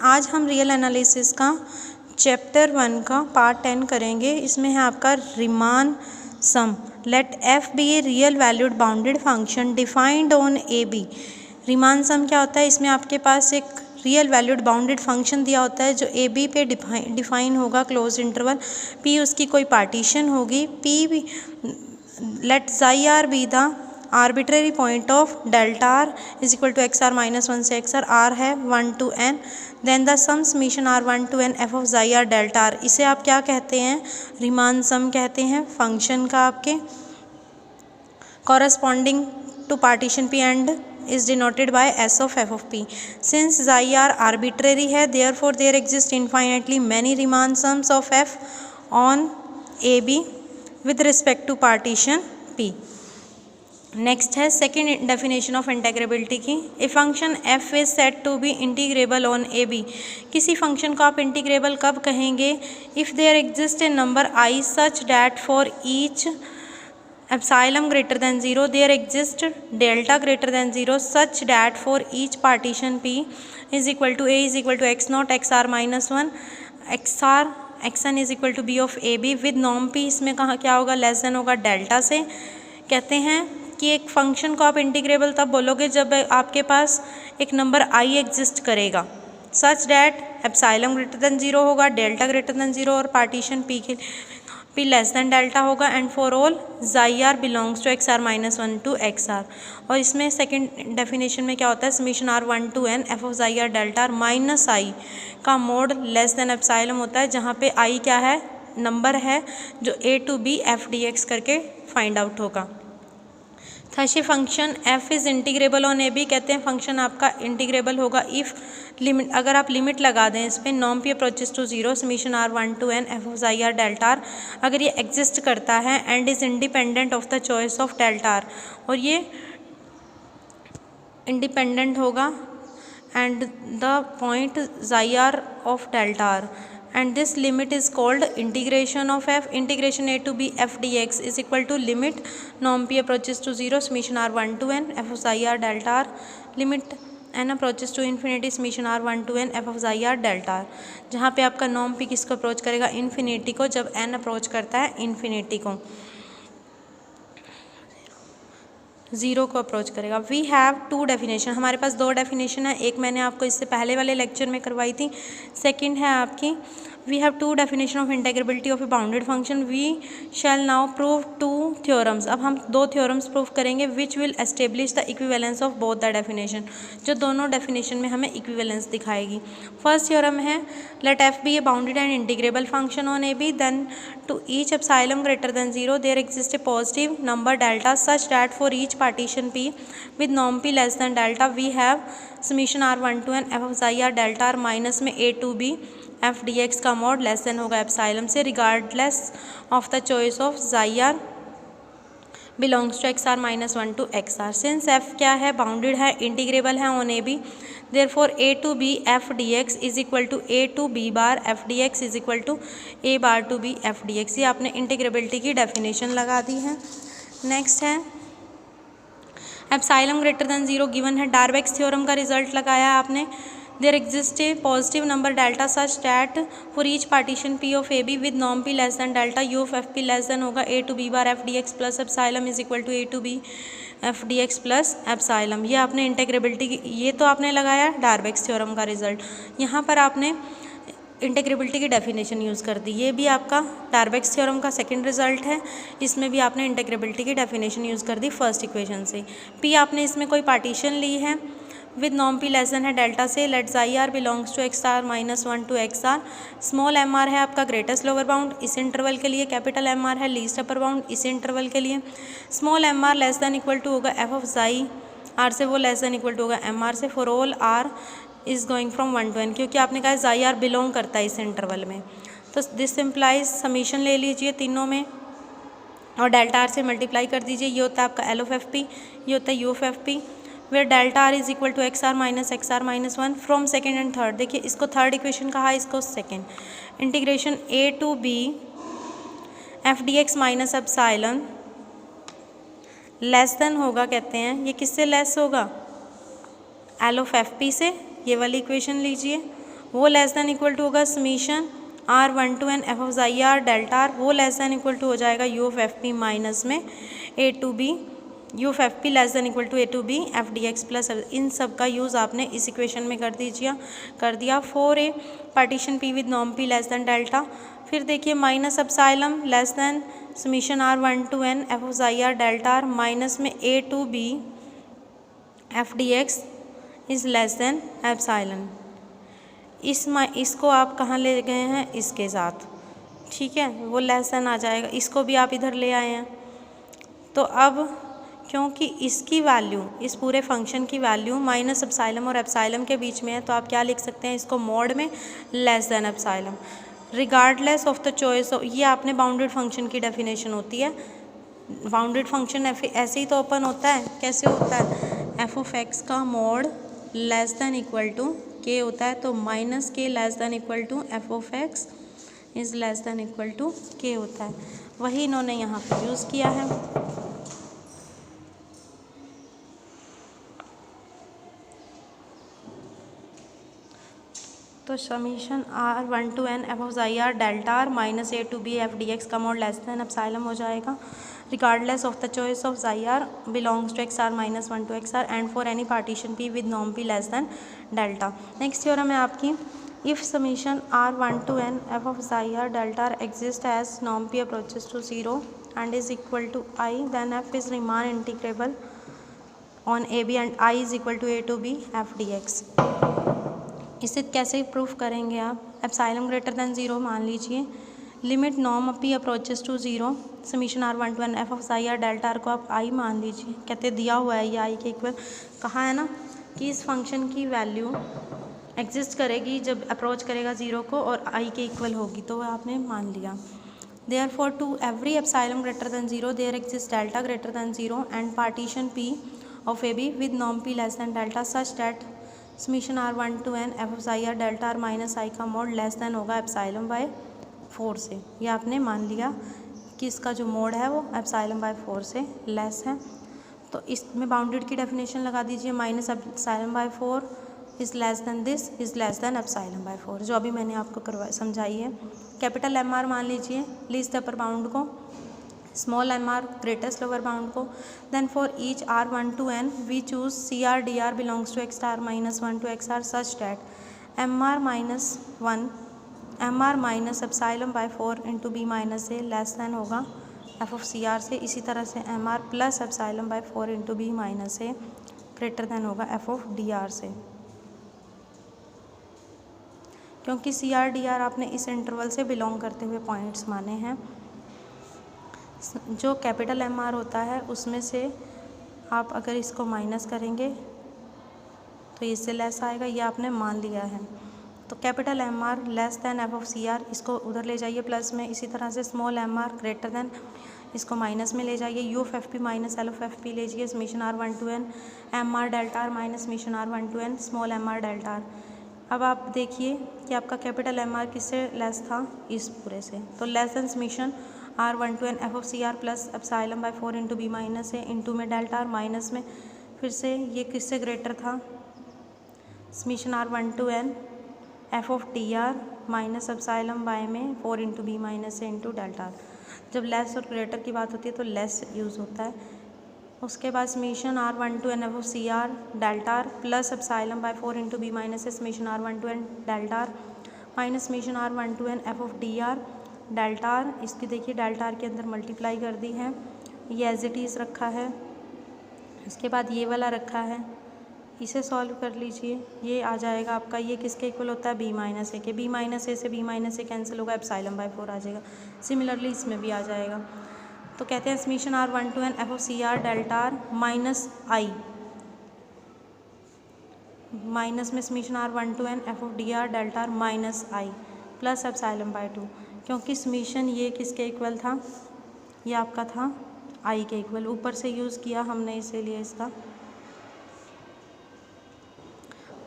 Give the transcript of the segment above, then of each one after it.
आज हम real analysis का चैप्टर 1 का पार्ट 10 करेंगे। इसमें है आपका Riemann sum. Let f be a real valued bounded function defined on a b. Riemann sum क्या होता है? इसमें आपके पास एक रियल वैल्यूड बाउंडेड फंक्शन दिया होता है जो ए बी पे डिफाइन होगा, क्लोज इंटरवल पी उसकी कोई पार्टीशन होगी, P let xi r be the arbitrary point of delta are is equal to x are minus 1 से एक्स आर है 1 to n, then the sum summation are 1 to n f of xi r delta r. इसे आप क्या कहते हैं? Riemann sum कहते हैं function का आपके corresponding to partition P and is denoted by S of f of P. Since xi are arbitrary है, therefore there exist infinitely many Riemann sums of f on AB with respect to partition P. Next है second definition of integrability की। A function f is said to be integrable on a b. किसी function को आप integrable कब कहेंगे? If there exist a number I such that for each epsilon greater than 0 there exist delta greater than 0 such that for each partition P is equal to A is equal to x naught xr minus 1 xr xn is equal to B of AB with norm P। इसमें कहाँ क्या होगा? Less than होगा delta से। कहते हैं कि एक फंक्शन को आप इंटीग्रेबल तब बोलोगे जब आपके पास एक नंबर i एग्जिस्ट करेगा such that epsilon greater than 0 होगा, डेल्टा ग्रेटर देन 0 और पार्टीशन P के P लेस देन डेल्टा होगा and for all xi r belongs to x are minus 1 to x r. और इसमें सेकेंड डेफिनेशन में क्या होता है? Summation are 1 to n f of xi r delta r minus I का mod less than epsilon होता है, जहाँ पे आई क्या है? नंबर है जो a to b F D x करके फाइंड आउट होगा। Thus function f is integrable on a b. कहते हैं फंक्शन आपका इंटीग्रेबल होगा इफ़ लिमिट, अगर आप लिमिट लगा दें इस पर नॉम P approaches to 0 summation are 1 to n f of xi r delta r, अगर ये एग्जिस्ट करता है and is independent of the choice of delta r, और ये इंडिपेंडेंट होगा and the point xi r of delta r, and this limit is called integration of f integration a to b f dx is equal to limit norm p approaches to 0 summation r 1 to n f of psi r delta r limit n approaches to infinity summation r 1 to n f of psi r delta r, जहाँ पे आपका norm p किसको approach करेगा? Infinity को, जब n approach करता है infinity को, 0 को अप्रोच करेगा। वी हैव टू डेफिनेशन, हमारे पास दो डेफिनेशन है। एक मैंने आपको इससे पहले वाले लेक्चर में करवाई थी, सेकंड है आपकी we have two definition of integrability of a bounded function. We shall now prove two theorems. अब हम दो थ्योरम्स प्रूव करेंगे which will establish the equivalence of both the definition, जो दोनों डेफिनेशन में हमें इक्विवेलेंस दिखाएगी। फर्स्ट थ्योरम है let f be a bounded and integrable function on a b, then to each epsilon greater than 0 there exist a positive number delta such that for each partition P with norm P less than delta we have summation are 1 to n f of xi r delta r minus में a to b F D x का mod less than होगा epsilon से regardless of the choice of xi r belongs to x are minus 1 to x r. Since f क्या है? Bounded है, integrable है on a b, therefore a to b F D x is equal to a to b bar f D x is equal to a bar to b F D x. ये आपने integrability की definition लगा दी है। Next है epsilon greater than 0 given है, Darboux theorem का result लगाया आपने। There exist a positive number delta such that for each partition P of A B with norm P less than delta U of F P less than होगा a to b bar f D x plus epsilon is equal to a to b F D x plus epsilon. ये आपने integrability की, ये तो आपने लगाया Darboux theorem का result, यहाँ पर आपने इंटीग्रेबिलिटी की डेफिनेशन यूज़ कर दी। ये भी आपका डार्बेक्स थ्योरम का सेकंड रिजल्ट है, इसमें भी आपने इंटीग्रेबिलिटी की डेफिनेशन यूज़ कर दी फर्स्ट इक्वेशन से। P आपने इसमें कोई पार्टीशन ली है with norm P less than है डेल्टा से, let xi r belongs to x are minus 1 to x are. Small M r है आपका ग्रेटेस्ट लोअर बाउंड इस इंटरवल के लिए, कैपिटल एम आर है लीस्ट अपर बाउंड इस इंटरवल के लिए। Small M R less than equal to होगा एफ ऑफ जाई आर से, वो लेस देन इक्वल टू होगा एम आर से, for all r is going from 1 to n, क्योंकि आपने कहा जाई आर बिलोंग करता है इस इंटरवल में, तो दिस इम्प्लाइज समीशन ले लीजिए तीनों में और डेल्टा आर से मल्टीप्लाई कर दीजिए। ये होता है आपका एल ऑफ एफ पी, ये होता है U of F P, where delta are is equal to x are minus 1 from second and third. देखिए इसको थर्ड इक्वेशन कहा, इसको second. Integration a to b F D x minus epsilon less than होगा, कहते हैं ये किससे less होगा? एल ऑफ एफ पी से, ये वाली इक्वेशन लीजिए, वो लेस देन इक्वल टू होगा summation R1 to n f of xi r delta r, वो लेस देन इक्वल टू हो जाएगा u of f p minus में a to b u of f p less than equal to a to b f dx plus, इन सब का use आपने इस equation में कर दिया 4a partition p with norm p less than delta. फिर देखिए minus epsilon less than summation R1 to n f of xi r delta r minus में a to b f dx is less than epsilon. इसको आप कहाँ ले गए हैं, इसके साथ, ठीक है, वो लेस देन आ जाएगा, इसको भी आप इधर ले आए हैं। तो अब क्योंकि इसकी वैल्यू, इस पूरे फंक्शन की वैल्यू माइनस एप्सिलॉन और एप्सिलॉन के बीच में है, तो आप क्या लिख सकते हैं इसको मोड में less than epsilon regardless of the choice. ये आपने बाउंडेड फंक्शन की डेफिनेशन होती है। बाउंडेड फंक्शन ऐसे ही तो ओपन होता है, कैसे होता है, एफ ऑफ एक्स का mod less than equal to K होता है, तो minus K less than equal to F of X is less than equal to K होता है। वही इन्होंने यहाँ पे यूज़ किया है। तो summation R1 to n f of xi r delta r minus a to b f dx का मोड लेस देन एप्सिलॉन हो जाएगा regardless of the choice of xi r belongs to x r minus 1 to x r and for any partition p with norm p less than delta। Next theorem है आपकी, if summation R1 to n f of xi r delta r exists as norm p approaches to 0 and is equal to I, then f is Riemann integrable on a b and I is equal to a to b f dx। इसे कैसे proof करेंगे आप, epsilon greater than 0 मान लीजिए, limit norm P approaches to 0 summation R1 to n f of xi r delta r को आप I मान लीजिए, कहते दिया हुआ है ये I के इक्वल, कहा है ना कि इस फंक्शन की वैल्यू एग्जिस्ट करेगी जब अप्रोच करेगा 0 को और I के इक्वल होगी, तो वह आपने मान लिया। Therefore to every epsilon greater than 0 there exist delta greater than 0 and partition P of A B with norm P less than delta such that summation R1 to n f of xi r delta r minus I का mod less than होगा epsilon by 4 से। ये आपने मान लिया कि इसका जो मोड है वो एप्सिलॉन बाय 4 से लेस है। तो इसमें बाउंडेड की डेफिनेशन लगा दीजिए, minus epsilon by 4 is less then this is less than epsilon by 4, जो अभी मैंने आपको समझाई है। कैपिटल एम आर मान लीजिए लीस्ट अपर बाउंड को, small M r greatest lower bound को। Then for each R1 to n we choose CR DR belongs to x star minus 1 to x r such that MR minus epsilon by 4 into B minus a less than होगा f of CR से। इसी तरह से MR plus epsilon by 4 into B minus a greater than होगा f of DR से, क्योंकि CR DR आपने इस इंटरवल से बिलोंग करते हुए पॉइंट्स माने हैं। जो कैपिटल MR होता है उसमें से आप अगर इसको माइनस करेंगे तो इससे लेस आएगा, ये आपने मान लिया है। तो capital MR less than F of CR, इसको उधर ले जाइए प्लस में। इसी तरह से स्मॉल MR ग्रेटर देन, इसको माइनस में ले जाइए। U of FP minus L of FP लीजिए summation R1 to n MR delta r minus summation R1 to n small MR delta r। अब आप देखिए कि आपका कैपिटल MR किससे लेस था, इस पूरे से, तो less than summation R1 to n f of CR plus epsilon by 4 into B minus है, इंटू में डेल्टा r माइनस में फिर से ये किससे ग्रेटर था, summation R1 to n f of DR minus epsilon by में 4 इंटू बी माइनस है इंटू डेल्टा r। जब लेस और ग्रेटर की बात होती है तो लेस यूज़ होता है। उसके बाद summation R1 to n f of CR delta r plus epsilon by 4 into B minus है summation R1 to n delta r minus summation R1 to n f of DR delta r। इसकी देखिए delta r के अंदर multiply कर दी है, ये as it is रखा है। इसके बाद ये वाला रखा है, इसे सॉल्व कर लीजिए, ये आ जाएगा आपका, ये किसके इक्वल होता है, b माइनस ए के। b माइनस ए से b माइनस ए कैंसिल होगा, एप्सिलॉन बाय 4 आ जाएगा। सिमिलरली इसमें भी आ जाएगा। तो कहते हैं summation R1 to n f of CR delta r minus I minus में summation R1 to n f of DR delta r minus I plus epsilon by 2, क्योंकि समीशन ये किसके इक्वल था, ये आपका था I के इक्वल, ऊपर से यूज़ किया हमने इसीलिए इसका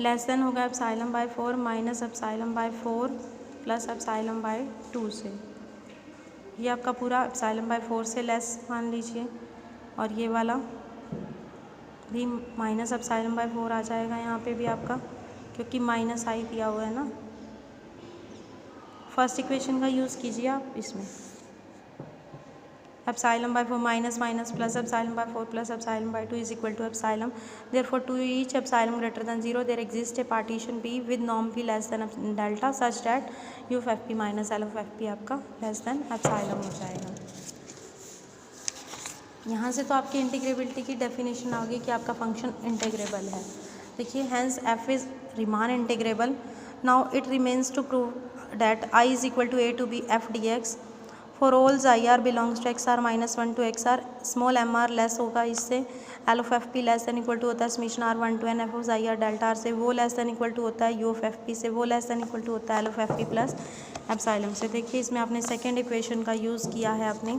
लेस देन होगा epsilon by 4 minus epsilon by 4 plus epsilon by 2 से। ये आपका पूरा एप्सिलॉन बाय 4 से लेस मान लीजिए, और ये वाला भी माइनस एप्सिलॉन बाय 4 आ जाएगा यहाँ पे भी आपका, क्योंकि माइनस I दिया हुआ है ना, फर्स्ट इक्वेशन का यूज़ कीजिए आप इसमें, epsilon by 4 minus minus plus epsilon by 4 plus epsilon by 2 is equal to epsilon, therefore to each epsilon greater than 0 there exist a partition P with norm P less than delta such that U of F P minus L of F P आपका less than epsilon हो जाएगा। यहाँ से तो आपकी integrability की definition आ गई कि आपका फंक्शन इंटीग्रेबल है। देखिए hence f is Riemann integrable, now it remains to prove that I is equal to a to b f dx for all I R belongs to x are minus 1 to x are, small M R less होगा इससे, L of F P less than equal to होता है summation are 1 to N F of I R delta R से, वो less than equal to होता है U of F P से, वो लेस देन इक्वल टू होता है L of F P plus epsilon से। देखिए इसमें आपने सेकेंड इक्वेशन का यूज़ किया है, अपनी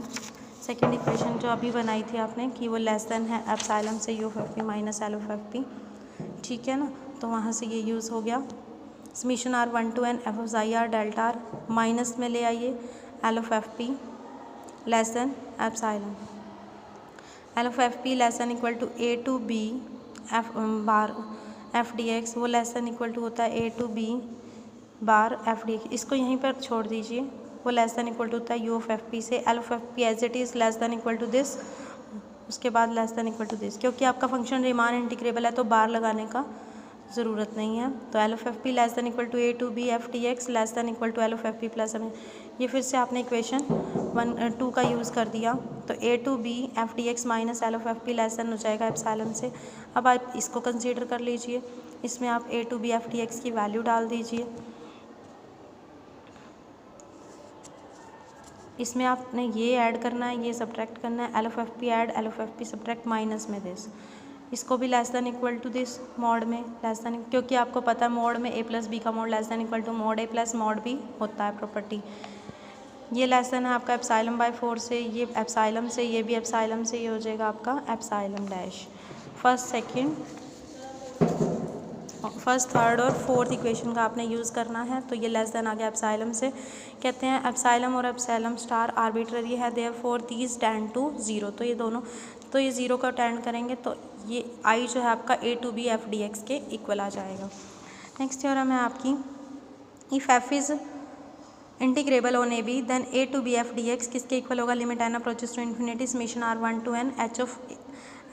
सेकेंड इक्वेशन जो अभी बनाई थी आपने कि वो लेस देन है एप्सिलॉन से you of F P minus L of F P, ठीक है ना। तो वहाँ से ये यूज़ हो गया summation are 1 to N F of I R delta r, minus में ले आइए L of F P less than epsilon, L of F P less than equal to A to B f bar f D x, वो less than equal to होता है a to b bar f D x, इसको यहीं पर छोड़ दीजिए, वो less than equal to होता है यू ऑफ एफ पी से, L of F P as it is less than equal to this, उसके बाद less than equal to this, क्योंकि आपका फंक्शन रीमान इंटीग्रेबल है तो बार लगाने का ज़रूरत नहीं है। तो L of F P less than equal to A to B F D X less than equal to L of F P plus M, ये फिर से आपने इक्वेशन 2 का यूज़ कर दिया, तो a to B F D x minus L of F P less than हो जाएगा एप्सिलॉन से। अब आप इसको कंसीडर कर लीजिए, इसमें आप a to B F D x की वैल्यू डाल दीजिए, इसमें आपने ये ऐड करना है, ये सब्ट्रैक्ट करना है, L of F P add L of F P subtract minus में दिस, इसको भी less than equal to this mod में लेस देन, क्योंकि आपको पता है मॉड में ए प्लस बी का mod less than equal to mod A plus mod B होता है प्रॉपर्टी। ये लेस देन है आपका एप्सिलॉन बाय 4 से, ये एप्सिलॉन से, ये भी एप्सिलॉन से, ये हो जाएगा आपका epsilon dash. First second first third और फोर्थ इक्वेशन का आपने यूज़ करना है, तो ये लेस देन आ गया एप्सिलॉन से। कहते हैं एप्सिलॉन और एप्सिलॉन स्टार आर्बिट्ररी है, देयरफॉर दीज टेंड टू 0, तो ये दोनों, तो ये 0 का टेंड करेंगे तो ये आई जो है आपका a to B F D x के इक्वल आ जाएगा। नेक्स्ट थ्योरम है आपकी, if f is integrable on a b then a to B F D x किसके इक्वल होगा, limit N approaches to infinity summation r 1 to n h of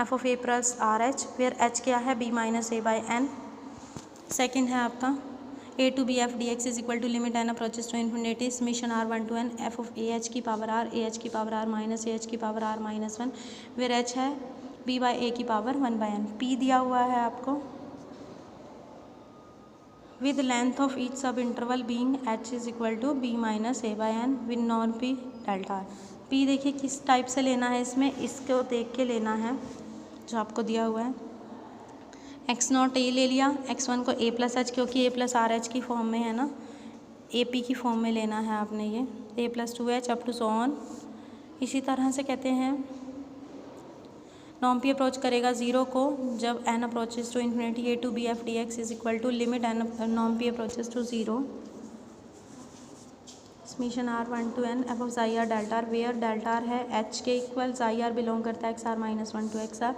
f of a plus r h, where h क्या है b minus A by n. Second है आपका a to B F D x is equal to limit N approaches to infinity summation r 1 to N F of a H की power are, A H की power are minus A H की power are minus 1, where h है b by a की power 1 by N. P दिया हुआ है आपको with length of each sub interval being H is equal to B minus A by N with नॉन P delta R. P देखिए किस type से लेना है, इसमें इसको देख के लेना है जो आपको दिया हुआ है, एक्स नॉट ए ले लिया, एक्स वन को ए प्लस एच, क्योंकि ए प्लस आर एच की फॉर्म में है ना, ए पी की फॉर्म में लेना है आपने, ये a plus 2 h up to so on. इसी तरह से कहते हैं नॉन पी अप्रोच करेगा 0 को जब N approaches to infinity, A to B F D x is equal to limit N नॉन P approaches to 0 summation are 1 to N F of I R delta R, where delta R है H के equal, I R belong करता है X are minus 1 to x R,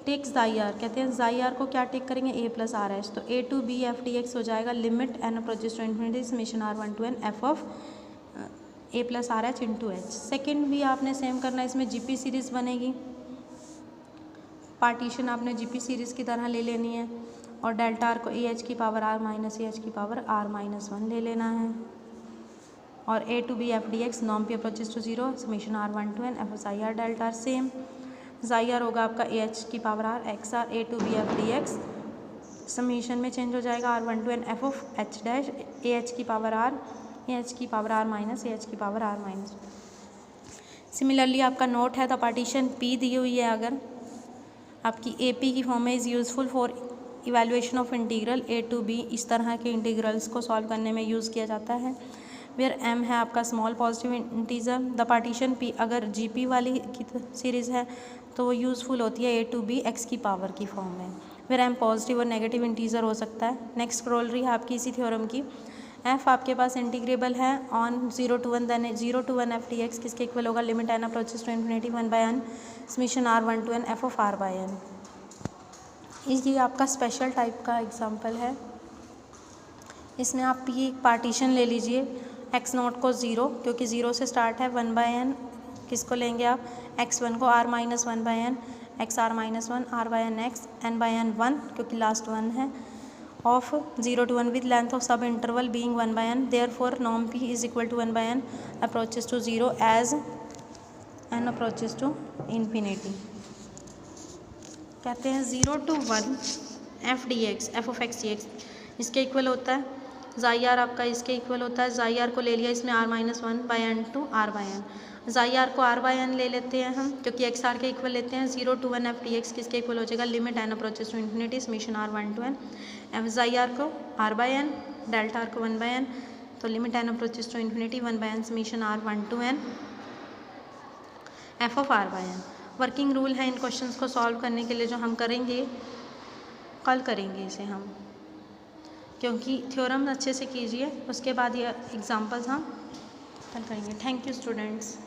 takes I R, कहते हैं I R को क्या take करेंगे ए plus r h, तो a to B F D x हो जाएगा limit N approaches to infinity summation are 1 to N F of a plus r h into h. Second भी आपने सेम करना है, इसमें जीपी सीरीज़ बनेगी, पार्टीशन आपने जीपी सीरीज़ की तरह ले लेनी है, और डेल्टा आर को ए एच की power are minus A H की पावर आर माइनस 1 ले लेना है, और ए to B F D X नॉन P approaches to 0 summation are 1 to N F S I are delta R, same I R होगा आपका A H की power R X R, A to B F D X summation में change हो जाएगा R 1 to N F of H dash, A H की power are, A H की power are minus A H की power are minus. Similarly आपका note है the partition P दी हुई है, अगर आपकी ए पी की फॉर्म में is useful for evaluation of integral A to B, इस तरह के इंटीग्रल्स को सॉल्व करने में यूज़ किया जाता है, वेयर एम है आपका small positive integer. The partition P अगर जी पी वाली की सीरीज़ है तो वो यूज़फुल होती है ए टू बी एक्स की पावर की फॉर्म में, वेयर एम पॉजिटिव और नेगेटिव इंटीजर हो सकता है। नेक्स्ट क्रोलरी है आपकी इसी थ्योरम की, एफ आपके पास इंटीग्रेबल है on 0 to 1 then 0 to 1 F D x किसके इक्वल होगा, limit N approaches to infinity 1 by N summation are 1 to N F of R by N. ये आपका स्पेशल टाइप का एग्जांपल है, इसमें आप ये एक पार्टीशन ले लीजिए एक्स नॉट को 0 क्योंकि 0 से स्टार्ट है, 1/n किसको लेंगे आप, x1 को, r minus 1/n, x r minus 1, r/n x, n/n 1 क्योंकि लास्ट 1 है, of 0 to 1 with length of sub interval being 1/n, therefore norm p is equal to 1/n approaches to 0 as n approaches to infinity। कहते हैं 0 to 1 f dx, f of x dx इसके equal होता है, ज़ाई are आपका इसके equal होता है, ज़ाई r को ले लिया इसमें r minus 1/n to r/n, xi r को r/n ले लेते हैं हम क्योंकि एक्स आर के इक्वल लेते हैं, 0 to 1 f dx किसके इक्वल हो जाएगा, limit n approaches to infinity summation r1 to n, f xi r को r/n, डेल्टा आर को 1/n, तो limit n approaches to infinity 1/n summation r1 to n f of r/n। Working rule है इन questions को solve करने के लिए जो हम करेंगे, कल करेंगे इसे हम, क्योंकि थ्योरम अच्छे से कीजिए, उसके बाद ये एग्जांपल्स हम कल करेंगे। Thank you students.